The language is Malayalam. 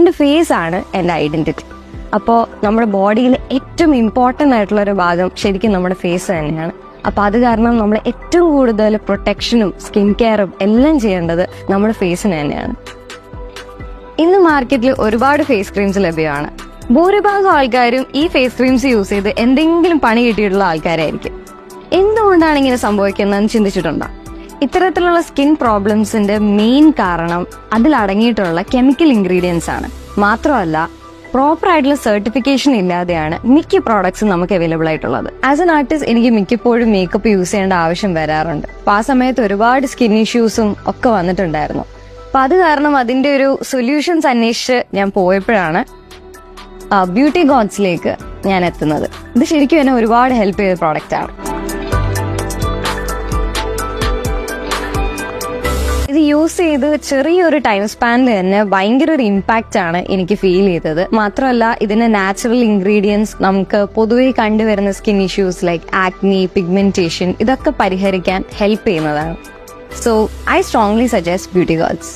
എൻ്റെ ഫേസ് ആണ് എൻ്റെ ഐഡന്റിറ്റി. അപ്പോൾ നമ്മുടെ ബോഡിയിൽ ഏറ്റവും ഇമ്പോർട്ടൻ്റ് ആയിട്ടുള്ള ഒരു ഭാഗം ശരിക്കും നമ്മുടെ ഫേസ് തന്നെയാണ്. അപ്പോൾ അത് കാരണം നമ്മൾ ഏറ്റവും കൂടുതൽ പ്രൊട്ടക്ഷനും സ്കിൻ കെയറും എല്ലാം ചെയ്യേണ്ടത് നമ്മുടെ ഫേസിന് തന്നെയാണ്. ഇന്ന് മാർക്കറ്റിൽ ഒരുപാട് ഫേസ് ക്രീംസ് ലഭ്യമാണ്. ഭൂരിഭാഗം ആൾക്കാരും ഈ ഫേസ് ക്രീംസ് യൂസ് ചെയ്ത് എന്തെങ്കിലും പണി കിട്ടിയിട്ടുള്ള ആൾക്കാരായിരിക്കും. എന്തുകൊണ്ടാണ് ഇങ്ങനെ സംഭവിക്കുന്നതെന്ന് ചിന്തിച്ചിട്ടുണ്ടോ? ഇത്തരത്തിലുള്ള സ്കിൻ പ്രോബ്ലംസിന്റെ മെയിൻ കാരണം അതിലടങ്ങിയിട്ടുള്ള കെമിക്കൽ ഇൻഗ്രീഡിയൻസ് ആണ്. മാത്രമല്ല, പ്രോപ്പർ ആയിട്ടുള്ള സർട്ടിഫിക്കേഷൻ ഇല്ലാതെയാണ് മിക്ക പ്രോഡക്ട്സും നമുക്ക് അവൈലബിൾ ആയിട്ടുള്ളത്. ആസ് എൻ ആർട്ടിസ്റ്റ് എനിക്ക് മിക്കപ്പോഴും മേക്കപ്പ് യൂസ് ചെയ്യേണ്ട ആവശ്യം വരാറുണ്ട്. അപ്പൊ ആ സമയത്ത് ഒരുപാട് സ്കിൻ ഇഷ്യൂസും ഒക്കെ വന്നിട്ടുണ്ടായിരുന്നു. അപ്പൊ അത് കാരണം അതിന്റെ ഒരു സൊല്യൂഷൻസ് അന്വേഷിച്ച് ഞാൻ പോയപ്പോഴാണ് ബ്യൂട്ടി ഗോഡ്സിലേക്ക് ഞാൻ എത്തുന്നത്. ഇത് ശരിക്കും എന്നെ ഒരുപാട് ഹെൽപ്പ് ചെയ്ത പ്രോഡക്റ്റ് ആണ്. ഇത് യൂസ് ചെയ്ത് ചെറിയൊരു ടൈം സ്പാനിൽ തന്നെ ഭയങ്കര ഒരു ഇമ്പാക്റ്റ് ആണ് എനിക്ക് ഫീൽ ചെയ്തത്. മാത്രമല്ല, ഇതിന്റെ നാച്ചുറൽ ഇൻഗ്രീഡിയൻസ് നമുക്ക് പൊതുവെ കണ്ടുവരുന്ന skin issues like acne, pigmentation ഇതൊക്കെ പരിഹരിക്കാൻ ഹെൽപ്പ് ചെയ്യുന്നതാണ്. So I strongly suggest beauty God's.